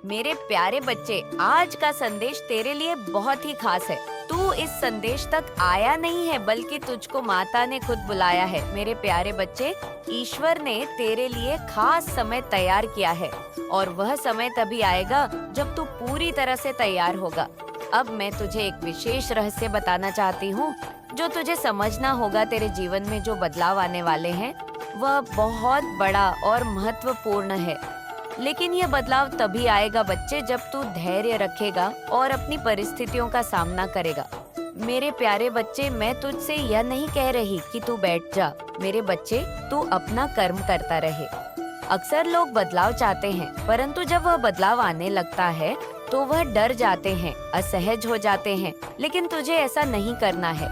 मेरे प्यारे बच्चे, आज का संदेश तेरे लिए बहुत ही खास है। तू इस संदेश तक आया नहीं है, बल्कि तुझको माता ने खुद बुलाया है। मेरे प्यारे बच्चे, ईश्वर ने तेरे लिए खास समय तैयार किया है और वह समय तभी आएगा जब तू पूरी तरह से तैयार होगा। अब मैं तुझे एक विशेष रहस्य बताना चाहती हूँ, जो तुझे समझना होगा। तेरे जीवन में जो बदलाव आने वाले हैं, वह बहुत बड़ा और महत्वपूर्ण है। लेकिन यह बदलाव तभी आएगा बच्चे, जब तू धैर्य रखेगा और अपनी परिस्थितियों का सामना करेगा। मेरे प्यारे बच्चे, मैं तुझसे यह नहीं कह रही कि तू बैठ जा। मेरे बच्चे, तू अपना कर्म करता रहे। अक्सर लोग बदलाव चाहते हैं, परंतु जब वह बदलाव आने लगता है तो वह डर जाते हैं, असहज हो जाते हैं। लेकिन तुझे ऐसा नहीं करना है।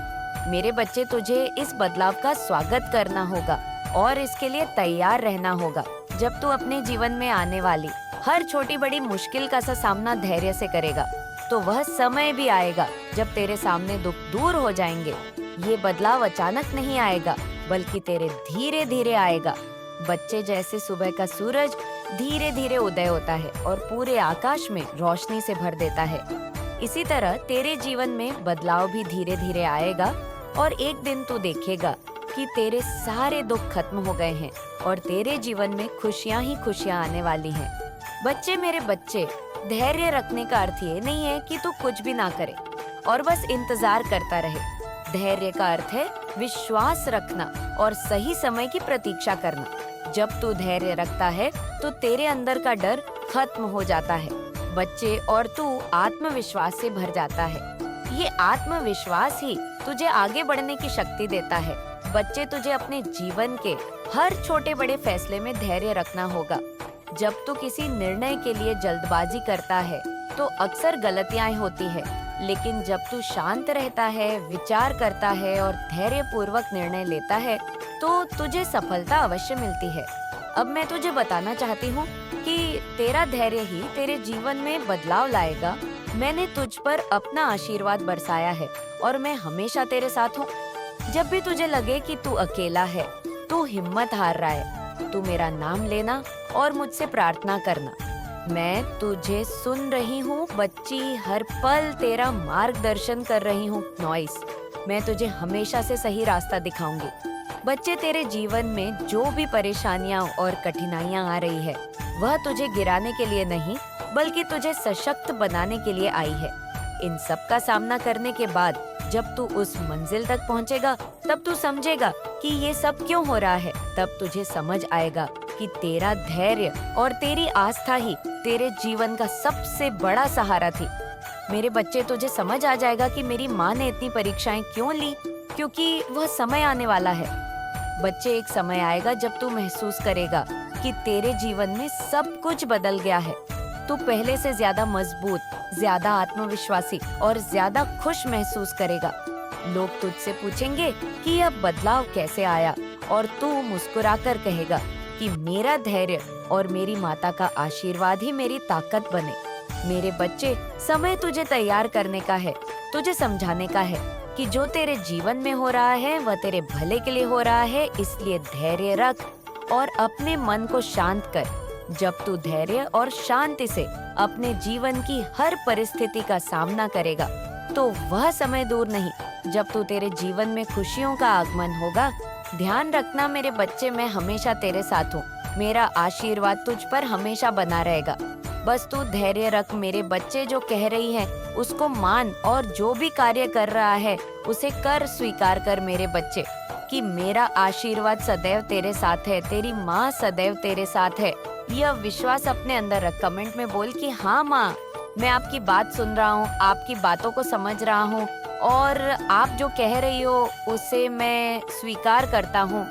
मेरे बच्चे, तुझे इस बदलाव का स्वागत करना होगा और इसके लिए तैयार रहना होगा। जब तू अपने जीवन में आने वाली हर छोटी बड़ी मुश्किल का सामना धैर्य से करेगा, तो वह समय भी आएगा जब तेरे सामने दुख दूर हो जाएंगे। ये बदलाव अचानक नहीं आएगा, बल्कि तेरे धीरे धीरे आएगा। बच्चे, जैसे सुबह का सूरज धीरे धीरे उदय होता है और पूरे आकाश में रोशनी से भर देता है, इसी तरह तेरे जीवन में बदलाव भी धीरे धीरे आएगा और एक दिन तू देखेगा कि तेरे सारे दुख खत्म हो गए हैं और तेरे जीवन में खुशियां ही खुशियां आने वाली हैं। बच्चे, मेरे बच्चे, धैर्य रखने का अर्थ ये नहीं है कि तू कुछ भी ना करे और बस इंतजार करता रहे। धैर्य का अर्थ है विश्वास रखना और सही समय की प्रतीक्षा करना। जब तू धैर्य रखता है तो तेरे अंदर का डर खत्म हो जाता है बच्चे, और तू आत्मविश्वास से भर जाता है। ये आत्मविश्वास ही तुझे आगे बढ़ने की शक्ति देता है। बच्चे, तुझे अपने जीवन के हर छोटे बड़े फैसले में धैर्य रखना होगा। जब तू किसी निर्णय के लिए जल्दबाजी करता है तो अक्सर गलतियां होती है, लेकिन जब तू शांत रहता है, विचार करता है और धैर्य पूर्वक निर्णय लेता है, तो तुझे सफलता अवश्य मिलती है। अब मैं तुझे बताना चाहती हूँ कि तेरा धैर्य ही तेरे जीवन में बदलाव लाएगा। मैंने तुझ पर अपना आशीर्वाद बरसाया है और मैं हमेशा तेरे साथ हूँ। जब भी तुझे लगे कि तू अकेला है, तू हिम्मत हार रहा है, तू मेरा नाम लेना और मुझसे प्रार्थना करना। मैं तुझे सुन रही हूँ बच्ची, हर पल तेरा मार्गदर्शन कर रही हूँ नॉइस। मैं तुझे हमेशा से सही रास्ता दिखाऊंगी। बच्चे, तेरे जीवन में जो भी परेशानियाँ और कठिनाइयाँ आ रही है, वह तुझे गिराने के लिए नहीं, बल्कि तुझे सशक्त बनाने के लिए आई है। इन सब का सामना करने के बाद जब तू उस मंजिल तक पहुंचेगा, तब तू समझेगा कि ये सब क्यों हो रहा है। तब तुझे समझ आएगा कि तेरा धैर्य और तेरी आस्था ही तेरे जीवन का सबसे बड़ा सहारा थी। मेरे बच्चे, तुझे समझ आ जाएगा कि मेरी माँ ने इतनी परीक्षाएं क्यों ली, क्योंकि वह समय आने वाला है। बच्चे, एक समय आएगा जब तू महसूस करेगा कि तेरे जीवन में सब कुछ बदल गया है। तू पहले से ज्यादा मजबूत, ज्यादा आत्मविश्वासी और ज्यादा खुश महसूस करेगा। लोग तुझसे पूछेंगे कि यह बदलाव कैसे आया, और तू मुस्कुराकर कहेगा कि मेरा धैर्य और मेरी माता का आशीर्वाद ही मेरी ताकत बने। मेरे बच्चे, समय तुझे तैयार करने का है, तुझे समझाने का है कि जो तेरे जीवन में हो रहा है वह तेरे भले के लिए हो रहा है। इसलिए धैर्य रख और अपने मन को शांत कर। जब तू धैर्य और शांति से अपने जीवन की हर परिस्थिति का सामना करेगा, तो वह समय दूर नहीं जब तू तेरे जीवन में खुशियों का आगमन होगा। ध्यान रखना मेरे बच्चे, मैं हमेशा तेरे साथ हूँ। मेरा आशीर्वाद तुझ पर हमेशा बना रहेगा। बस तू धैर्य रख मेरे बच्चे। जो कह रही है उसको मान, और जो भी कार्य कर रहा है उसे कर स्वीकार कर मेरे बच्चे, कि मेरा आशीर्वाद सदैव तेरे साथ है, तेरी माँ सदैव तेरे साथ है। यह विश्वास अपने अंदर रख। कमेंट में बोल कि हाँ माँ, मैं आपकी बात सुन रहा हूँ, आपकी बातों को समझ रहा हूँ और आप जो कह रही हो उसे मैं स्वीकार करता हूँ।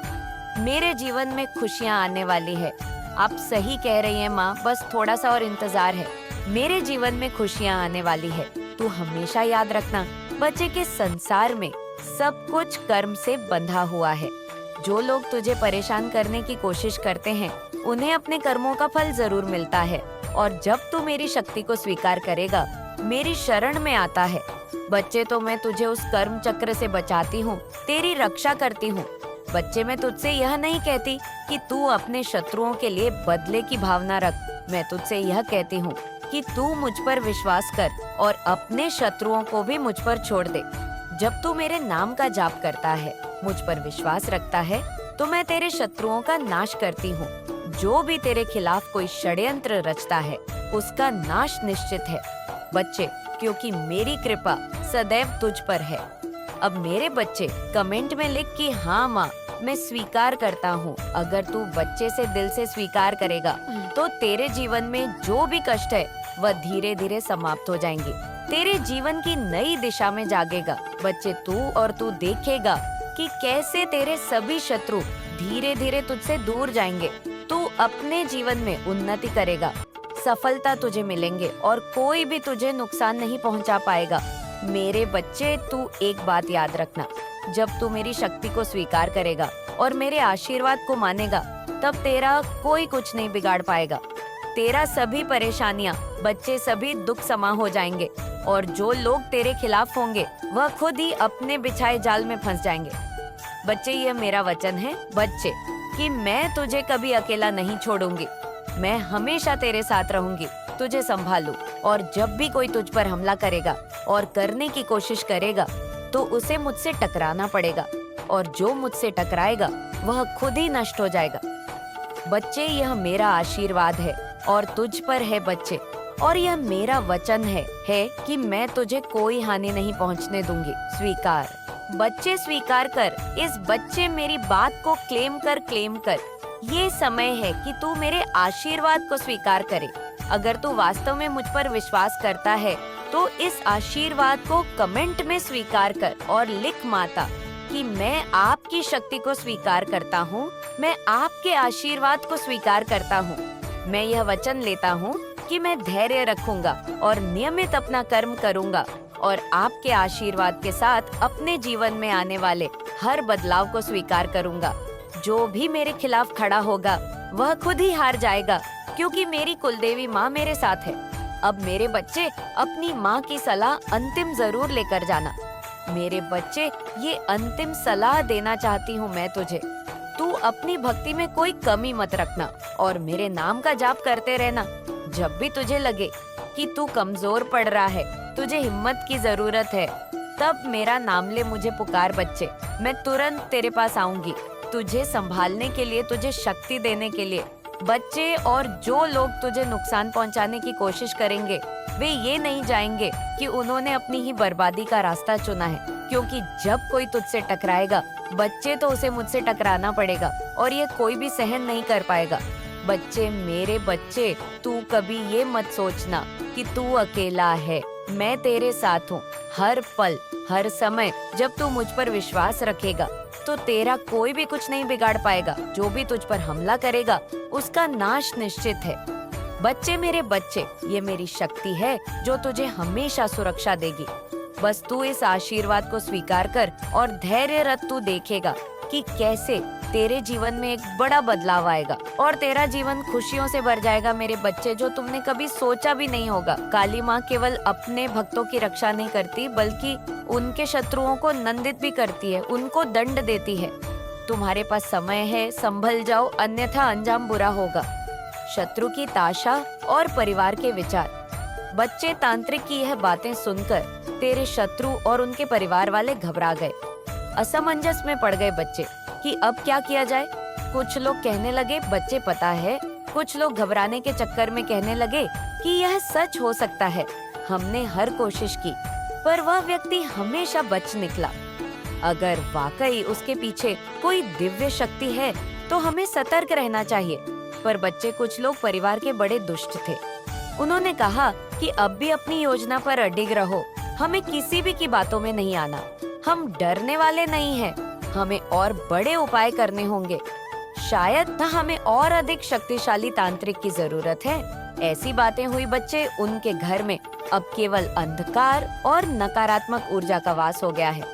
मेरे जीवन में खुशियाँ आने वाली है। आप सही कह रही हैं माँ, बस थोड़ा सा और इंतजार है। मेरे जीवन में खुशियाँ आने वाली है। तू हमेशा याद रखना बच्चे, के संसार में सब कुछ कर्म से बंधा हुआ है। जो लोग तुझे परेशान करने की कोशिश करते हैं, उन्हें अपने कर्मों का फल जरूर मिलता है। और जब तू मेरी शक्ति को स्वीकार करेगा, मेरी शरण में आता है बच्चे, तो मैं तुझे उस कर्म चक्र से बचाती हूँ, तेरी रक्षा करती हूँ। बच्चे, मैं तुझसे यह नहीं कहती कि तू अपने शत्रुओं के लिए बदले की भावना रख। मैं तुझसे यह कहती हूँ कि तू मुझ पर विश्वास कर और अपने शत्रुओं को भी मुझ पर छोड़ दे। जब तू मेरे नाम का जाप करता है, मुझ पर विश्वास रखता है, तो मैं तेरे शत्रुओं का नाश करती हूँ। जो भी तेरे खिलाफ कोई षड्यंत्र रचता है, उसका नाश निश्चित है। बच्चे, क्योंकि मेरी कृपा सदैव तुझ पर है। अब मेरे बच्चे कमेंट में लिख कि हाँ माँ, मैं स्वीकार करता हूँ। अगर तू बच्चे से दिल से स्वीकार करेगा तो तेरे जीवन में जो भी कष्ट है वह धीरे धीरे समाप्त हो जाएंगे। तेरे जीवन की नई दिशा में जागेगा। बच्चे, तू देखेगा कि कैसे तेरे सभी शत्रु धीरे धीरे तुझसे दूर जाएंगे। तू अपने जीवन में उन्नति करेगा, सफलता तुझे मिलेंगे और कोई भी तुझे नुकसान नहीं पहुंचा पाएगा। मेरे बच्चे, तू एक बात याद रखना, जब तू मेरी शक्ति को स्वीकार करेगा और मेरे आशीर्वाद को मानेगा, तब तेरा कोई कुछ नहीं बिगाड़ पाएगा। तेरा सभी परेशानियां, बच्चे, सभी दुख समा हो जाएंगे और जो लोग तेरे खिलाफ होंगे वह खुद ही अपने बिछाए जाल में फंस जाएंगे। बच्चे, यह मेरा वचन है बच्चे, कि मैं तुझे कभी अकेला नहीं छोड़ूंगी। मैं हमेशा तेरे साथ रहूंगी, तुझे संभालू। और जब भी कोई तुझ पर हमला करेगा और करने की कोशिश करेगा तो उसे मुझसे टकराना पड़ेगा, और जो मुझसे टकराएगा वह खुद ही नष्ट हो जाएगा। बच्चे, यह मेरा आशीर्वाद है और तुझ पर है बच्चे, और यह मेरा वचन है कि मैं तुझे कोई हानि नहीं पहुंचने दूंगी। स्वीकार बच्चे, स्वीकार कर। इस बच्चे, मेरी बात को क्लेम कर। ये समय है कि तू मेरे आशीर्वाद को स्वीकार करे। अगर तू वास्तव में मुझ पर विश्वास करता है तो इस आशीर्वाद को कमेंट में स्वीकार कर और लिख माता कि मैं आपकी शक्ति को स्वीकार करता हूँ, मैं आपके आशीर्वाद को स्वीकार करता हूँ। मैं यह वचन लेता हूँ कि मैं धैर्य रखूंगा और नियमित अपना कर्म करूंगा और आपके आशीर्वाद के साथ अपने जीवन में आने वाले हर बदलाव को स्वीकार करूंगा। जो भी मेरे खिलाफ खड़ा होगा वह खुद ही हार जाएगा, क्योंकि मेरी कुलदेवी माँ मेरे साथ है। अब मेरे बच्चे, अपनी माँ की सलाह अंतिम जरूर लेकर जाना। मेरे बच्चे, ये अंतिम सलाह देना चाहती हूँ मैं तुझे। तू अपनी भक्ति में कोई कमी मत रखना और मेरे नाम का जाप करते रहना। जब भी तुझे लगे कि तू कमजोर पड़ रहा है, तुझे हिम्मत की जरूरत है, तब मेरा नाम ले, मुझे पुकार बच्चे। मैं तुरंत तेरे पास आऊंगी, तुझे संभालने के लिए, तुझे शक्ति देने के लिए। बच्चे, और जो लोग तुझे नुकसान पहुंचाने की कोशिश करेंगे वे ये नहीं जाएंगे कि उन्होंने अपनी ही बर्बादी का रास्ता चुना है, क्योंकि जब कोई तुझसे टकराएगा बच्चे तो उसे मुझसे टकराना पड़ेगा और ये कोई भी सहन नहीं कर पाएगा। बच्चे, मेरे बच्चे, तू कभी ये मत सोचना कि तू अकेला है। मैं तेरे साथ हूँ हर पल हर समय। जब तू मुझ पर विश्वास रखेगा तो तेरा कोई भी कुछ नहीं बिगाड़ पाएगा। जो भी तुझ पर हमला करेगा उसका नाश निश्चित है। बच्चे, मेरे बच्चे, ये मेरी शक्ति है जो तुझे हमेशा सुरक्षा देगी। बस तू इस आशीर्वाद को स्वीकार कर और धैर्य रख। तू देखेगा कि कैसे तेरे जीवन में एक बड़ा बदलाव आएगा और तेरा जीवन खुशियों से भर जाएगा। मेरे बच्चे, जो तुमने कभी सोचा भी नहीं होगा। काली माँ केवल अपने भक्तों की रक्षा नहीं करती, बल्कि उनके शत्रुओं को नंदित भी करती है, उनको दंड देती है। तुम्हारे पास समय है, संभल जाओ, अन्यथा अंजाम बुरा होगा। शत्रु की ताशा और परिवार के विचार। बच्चे, तांत्रिक की यह बातें सुनकर तेरे शत्रु और उनके परिवार वाले घबरा गए, असमंजस में पड़ गए बच्चे कि अब क्या किया जाए। कुछ लोग कहने लगे, बच्चे पता है, कुछ लोग घबराने के चक्कर में कहने लगे कि यह सच हो सकता है। हमने हर कोशिश की पर वह व्यक्ति हमेशा बच निकला। अगर वाकई उसके पीछे कोई दिव्य शक्ति है तो हमें सतर्क रहना चाहिए। पर बच्चे, कुछ लोग परिवार के बड़े दुष्ट थे। उन्होंने कहा कि अब भी अपनी योजना पर अडिग रहो, हमें किसी भी की बातों में नहीं आना। हम डरने वाले नहीं हैं, हमें और बड़े उपाय करने होंगे। शायद हमें और अधिक शक्तिशाली तांत्रिक की जरूरत है। ऐसी बातें हुई बच्चे। उनके घर में अब केवल अंधकार और नकारात्मक ऊर्जा का वास हो गया है।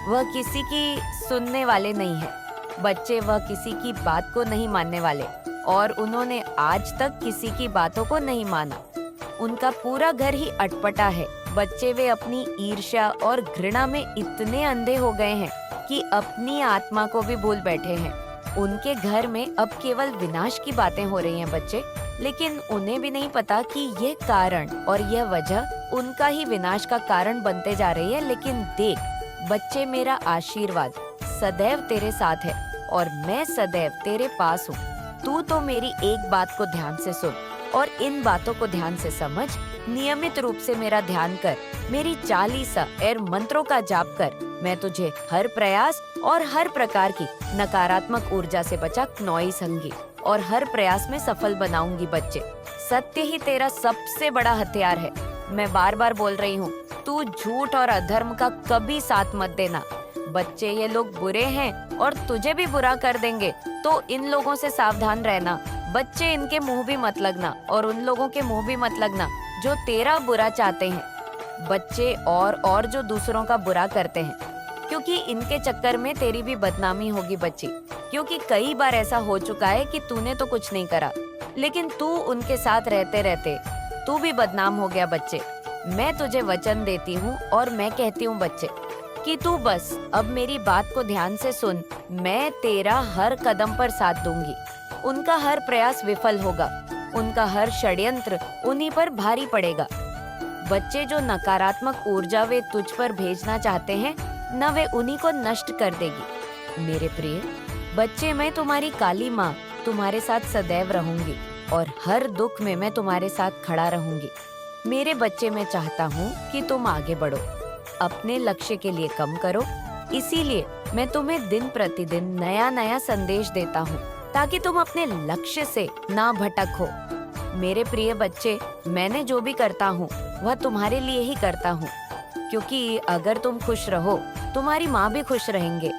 वह किसी की सुनने वाले नहीं है बच्चे, वह किसी की बात को नहीं मानने वाले, और उन्होंने आज तक किसी की बातों को नहीं माना। उनका पूरा घर ही अटपटा है बच्चे। वे अपनी ईर्ष्या और घृणा में इतने अंधे हो गए हैं कि अपनी आत्मा को भी भूल बैठे हैं। उनके घर में अब केवल विनाश की बातें हो रही हैं बच्चे। लेकिन उन्हें भी नहीं पता कि ये कारण और यह वजह उनका ही विनाश का कारण बनते जा रही है। लेकिन देख बच्चे, मेरा आशीर्वाद सदैव तेरे साथ है और मैं सदैव तेरे पास हूँ। तू तो मेरी एक बात को ध्यान से सुन और इन बातों को ध्यान से समझ। नियमित रूप से मेरा ध्यान कर, मेरी 40 मंत्रों का जाप कर। मैं तुझे हर प्रयास और हर प्रकार की नकारात्मक ऊर्जा से बचा नॉई संगी और हर प्रयास में सफल बनाऊंगी। बच्चे, सत्य ही तेरा सबसे बड़ा हथियार है। मैं बार बार बोल रही हूँ, तू झूठ और अधर्म का कभी साथ मत देना। बच्चे, ये लोग बुरे हैं और तुझे भी बुरा कर देंगे, तो इन लोगों से सावधान रहना। बच्चे, इनके मुंह भी मत लगना और उन लोगों के मुंह भी मत लगना जो तेरा बुरा चाहते हैं। बच्चे, और जो दूसरों का बुरा करते हैं, क्योंकि इनके चक्कर में तेरी भी बदनामी होगी बच्ची। क्योंकि कई बार ऐसा हो चुका है कि तूने तो कुछ नहीं करा, लेकिन तू उनके साथ रहते रहते तू भी बदनाम हो गया। बच्चे, मैं तुझे वचन देती हूँ और मैं कहती हूँ बच्चे कि तू बस अब मेरी बात को ध्यान से सुन। मैं तेरा हर कदम पर साथ दूंगी। उनका हर प्रयास विफल होगा, उनका हर षड्यंत्र उन्हीं पर भारी पड़ेगा। बच्चे, जो नकारात्मक ऊर्जा वे तुझ पर भेजना चाहते हैं, न वे उन्हीं को नष्ट कर देगी। मेरे प्रिय बच्चे, मैं तुम्हारी काली माँ तुम्हारे साथ सदैव रहूंगी और हर दुख में मैं तुम्हारे साथ खड़ा रहूंगी। मेरे बच्चे, मैं चाहता हूँ कि तुम आगे बढ़ो, अपने लक्ष्य के लिए कम करो। इसीलिए मैं तुम्हें दिन प्रतिदिन नया नया संदेश देता हूँ ताकि तुम अपने लक्ष्य से ना भटक हो। मेरे प्रिय बच्चे, मैंने जो भी करता हूँ वह तुम्हारे लिए ही करता हूँ, क्योंकि अगर तुम खुश रहो तुम्हारी माँ भी खुश रहेंगे।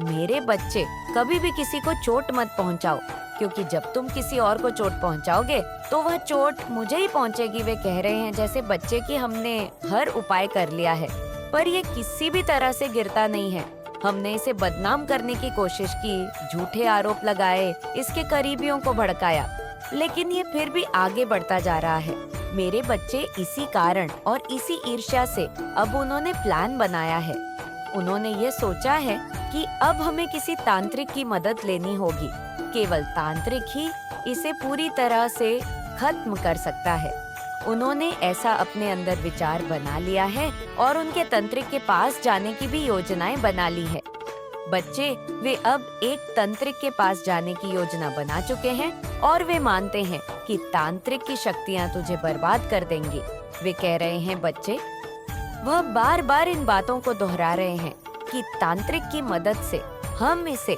मेरे बच्चे, कभी भी किसी को चोट मत पहुँचाओ, क्योंकि जब तुम किसी और को चोट पहुँचाओगे तो वह चोट मुझे ही पहुँचेगी। वे कह रहे हैं जैसे बच्चे कि हमने हर उपाय कर लिया है, पर ये किसी भी तरह से गिरता नहीं है। हमने इसे बदनाम करने की कोशिश की, झूठे आरोप लगाए, इसके करीबियों को भड़काया, लेकिन ये फिर भी आगे बढ़ता जा रहा है। मेरे बच्चे, इसी कारण और इसी ईर्ष्या से अब उन्होंने प्लान बनाया है। उन्होंने ये सोचा है कि अब हमें किसी तांत्रिक की मदद लेनी होगी। केवल तांत्रिक ही इसे पूरी तरह से खत्म कर सकता है। उन्होंने ऐसा अपने अंदर विचार बना लिया है और उनके तंत्रिक के पास जाने की भी योजनाएं बना ली है। बच्चे, वे अब एक तंत्रिक के पास जाने की योजना बना चुके हैं और वे मानते हैं कि तांत्रिक की शक्तियां तुझे बर्बाद कर देंगी। वे कह रहे हैं बच्चे, वह बार बार इन बातों को दोहरा रहे हैं कि तांत्रिक की मदद से हम इसे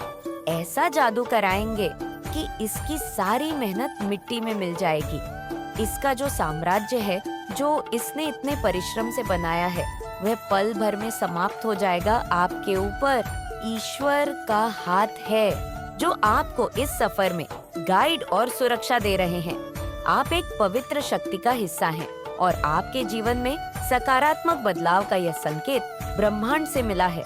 ऐसा जादू कराएंगे कि इसकी सारी मेहनत मिट्टी में मिल जाएगी। इसका जो साम्राज्य है, जो इसने इतने परिश्रम से बनाया है, वह पल भर में समाप्त हो जाएगा। आपके ऊपर ईश्वर का हाथ है जो आपको इस सफर में गाइड और सुरक्षा दे रहे हैं। आप एक पवित्र शक्ति का हिस्सा हैं और आपके जीवन में सकारात्मक बदलाव का यह संकेत ब्रह्मांड से मिला है।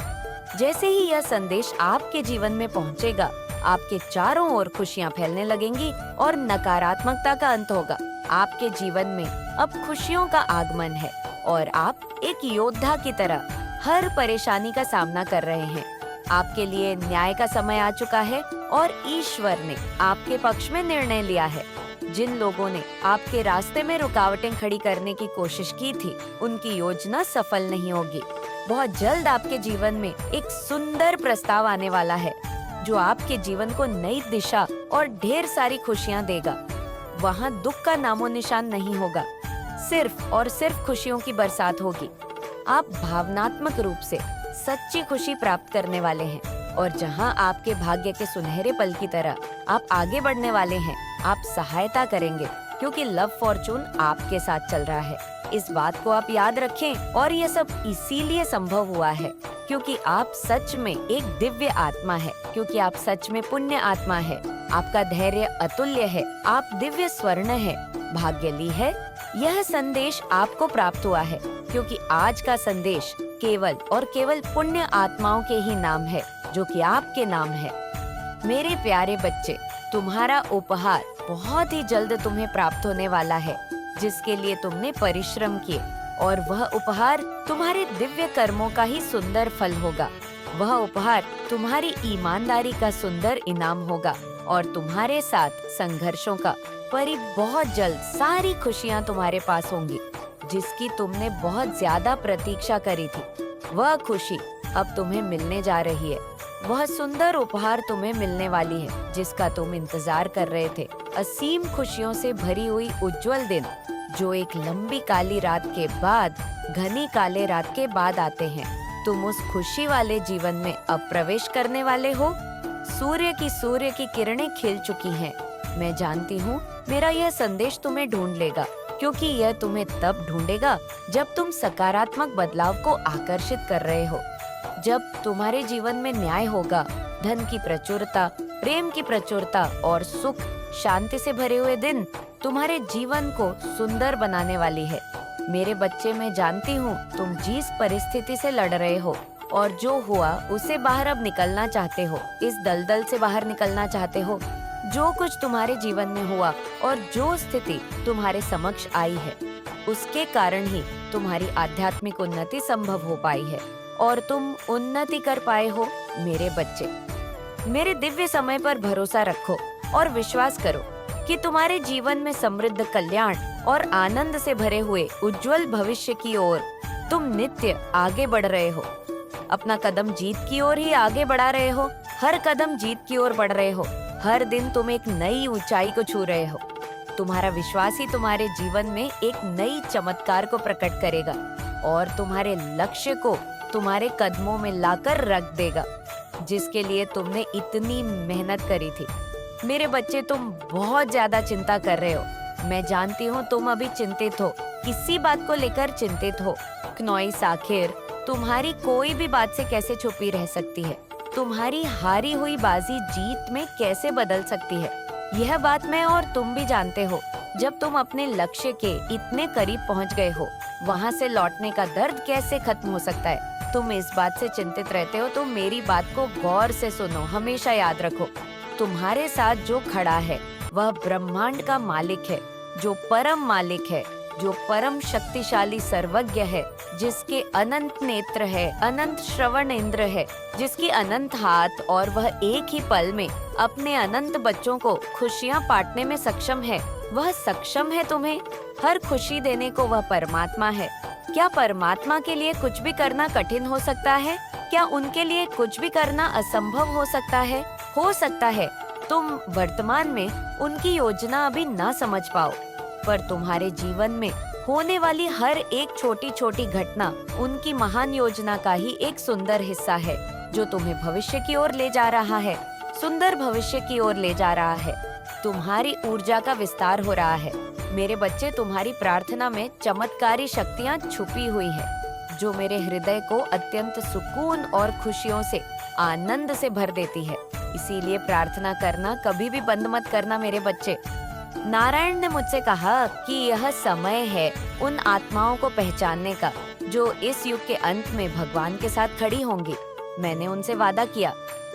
जैसे ही यह संदेश आपके जीवन में पहुंचेगा, आपके चारों ओर खुशियां फैलने लगेंगी और नकारात्मकता का अंत होगा। आपके जीवन में अब खुशियों का आगमन है और आप एक योद्धा की तरह हर परेशानी का सामना कर रहे हैं। आपके लिए न्याय का समय आ चुका है और ईश्वर ने आपके पक्ष में निर्णय लिया है। जिन लोगों ने आपके रास्ते में रुकावटें खड़ी करने की कोशिश की थी, उनकी योजना सफल नहीं होगी। बहुत जल्द आपके जीवन में एक सुंदर प्रस्ताव आने वाला है जो आपके जीवन को नई दिशा और ढेर सारी खुशियां देगा। वहाँ दुख का नामो निशान नहीं होगा, सिर्फ और सिर्फ खुशियों की बरसात होगी। आप भावनात्मक रूप से सच्ची खुशी प्राप्त करने वाले हैं और जहाँ आपके भाग्य के सुनहरे पल की तरह आप आगे बढ़ने वाले हैं, आप सहायता करेंगे क्योंकि लव फॉर्चून आपके साथ चल रहा है। इस बात को आप याद रखें और ये सब इसीलिए संभव हुआ है क्योंकि आप सच में एक दिव्य आत्मा है, क्योंकि आप सच में पुण्य आत्मा है। आपका धैर्य अतुल्य है, आप दिव्य स्वर्ण है, भाग्यली है। यह संदेश आपको प्राप्त हुआ है क्योंकि आज का संदेश केवल और केवल पुण्य आत्माओं के ही नाम है, जो कि आपके नाम है। मेरे प्यारे बच्चे, तुम्हारा उपहार बहुत ही जल्द तुम्हें प्राप्त होने वाला है, जिसके लिए तुमने परिश्रम किए, और वह उपहार तुम्हारे दिव्य कर्मों का ही सुंदर फल होगा। वह उपहार तुम्हारी ईमानदारी का सुंदर इनाम होगा। और तुम्हारे साथ संघर्षों का, पर बहुत जल्द सारी खुशियाँ तुम्हारे पास होंगी जिसकी तुमने बहुत ज्यादा प्रतीक्षा करी थी। वह खुशी अब तुम्हें मिलने जा रही है। वह सुंदर उपहार तुम्हें मिलने वाली है जिसका तुम इंतजार कर रहे थे। असीम खुशियों से भरी हुई उज्जवल दिन जो एक लंबी काली रात के बाद, घनी काले रात के बाद आते हैं। तुम उस खुशी वाले जीवन में अब प्रवेश करने वाले हो। सूर्य की किरणें खिल चुकी हैं। मैं जानती हूँ मेरा यह संदेश तुम्हें ढूंढ लेगा, क्योंकि यह तुम्हें तब ढूंढेगा जब तुम सकारात्मक बदलाव को आकर्षित कर रहे हो। जब तुम्हारे जीवन में न्याय होगा, धन की प्रचुरता, प्रेम की प्रचुरता और सुख शांति से भरे हुए दिन तुम्हारे जीवन को सुंदर बनाने वाली है। मेरे बच्चे, मैं जानती हूँ तुम जिस परिस्थिति से लड़ रहे हो और जो हुआ उसे बाहर अब निकलना चाहते हो, इस दलदल से बाहर निकलना चाहते हो। जो कुछ तुम्हारे जीवन में हुआ और जो स्थिति तुम्हारे समक्ष आई है, उसके कारण ही तुम्हारी आध्यात्मिक उन्नति संभव हो पाई है और तुम उन्नति कर पाए हो। मेरे बच्चे, मेरे दिव्य समय पर भरोसा रखो और विश्वास करो कि तुम्हारे जीवन में समृद्ध कल्याण और आनंद से भरे हुए उज्जवल भविष्य की ओर तुम नित्य आगे बढ़ रहे हो। अपना कदम जीत की ओर ही आगे बढ़ा रहे हो। हर कदम जीत की ओर बढ़ रहे हो। हर दिन तुम एक नई ऊंचाई को छू रहे हो। तुम्हारा विश्वास ही तुम्हारे जीवन में एक नई चमत्कार को प्रकट करेगा और तुम्हारे लक्ष्य को तुम्हारे कदमों में लाकर रख देगा, जिसके लिए तुमने इतनी मेहनत करी थी। मेरे बच्चे, तुम बहुत ज्यादा चिंता कर रहे हो। मैं जानती हूँ तुम अभी चिंतित हो, किसी बात को लेकर चिंतित हो। क्नोइस, आखिर तुम्हारी कोई भी बात से कैसे छुपी रह सकती है? तुम्हारी हारी हुई बाजी जीत में कैसे बदल सकती है? यह बात मैं और तुम भी जानते हो। जब तुम अपने लक्ष्य के इतने करीब पहुंच गए हो, वहां से लौटने का दर्द कैसे खत्म हो सकता है? तुम इस बात से चिंतित रहते हो तो मेरी बात को गौर से सुनो, हमेशा याद रखो। तुम्हारे साथ जो खड़ा है वह ब्रह्मांड का मालिक है, जो परम मालिक है, जो परम शक्तिशाली सर्वज्ञ है, जिसके अनंत नेत्र है, अनंत श्रवण इंद्र है, जिसकी अनंत हाथ, और वह एक ही पल में अपने अनंत बच्चों को खुशियाँ बांटने में सक्षम है। वह सक्षम है तुम्हें हर खुशी देने को। वह परमात्मा है। क्या परमात्मा के लिए कुछ भी करना कठिन हो सकता है? क्या उनके लिए कुछ भी करना असंभव हो सकता है? हो सकता है तुम वर्तमान में उनकी योजना अभी ना समझ पाओ, पर तुम्हारे जीवन में होने वाली हर एक छोटी छोटी घटना उनकी महान योजना का ही एक सुंदर हिस्सा है, जो तुम्हें भविष्य की ओर ले जा रहा है, सुंदर भविष्य की ओर ले जा रहा है। तुम्हारी ऊर्जा का विस्तार हो रहा है। मेरे बच्चे, तुम्हारी प्रार्थना में चमत्कारी शक्तियाँ छुपी हुई है, जो मेरे हृदय को अत्यंत सुकून और खुशियों से, आनंद से भर देती है। इसीलिए प्रार्थना करना कभी भी बंद मत करना मेरे बच्चे। नारायण ने मुझसे कहा कि यह समय है उन आत्माओं को पहचानने का जो इस युग के अंत में भगवान के साथ खड़ी होंगी। मैंने उनसे वादा किया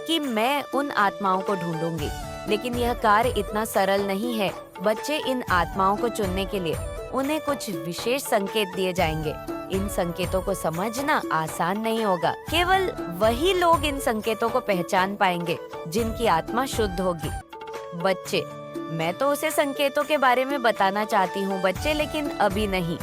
कि मैं उन आत्माओं को ढूंढूंगी, लेकिन यह कार्य इतना सरल नहीं है। बच्चे, इन आत्माओं को चुनने के लिए उन्हें कुछ विशेष संकेत दिए जाएंगे। इन संकेतों को समझना आसान नहीं होगा। केवल वही लोग इन संकेतों को पहचान पाएंगे जिनकी आत्मा शुद्ध होगी। बच्चे, मैं तो उसे संकेतों के बारे में बताना चाहती हूँ बच्चे, लेकिन अभी नहीं।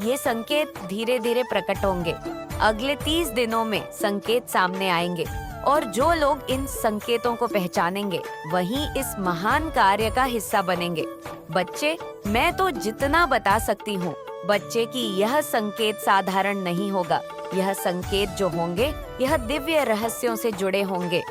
ये संकेत धीरे धीरे प्रकट होंगे। अगले 30 दिनों में संकेत सामने आएंगे और जो लोग इन संकेतों को पहचानेंगे वही इस महान कार्य का हिस्सा बनेंगे। बच्चे, मैं तो जितना बता सकती हूँ बच्चे कि यह संकेत साधारण नहीं होगा। यह संकेत जो होंगे, यह दिव्य रहस्यों से जुड़े होंगे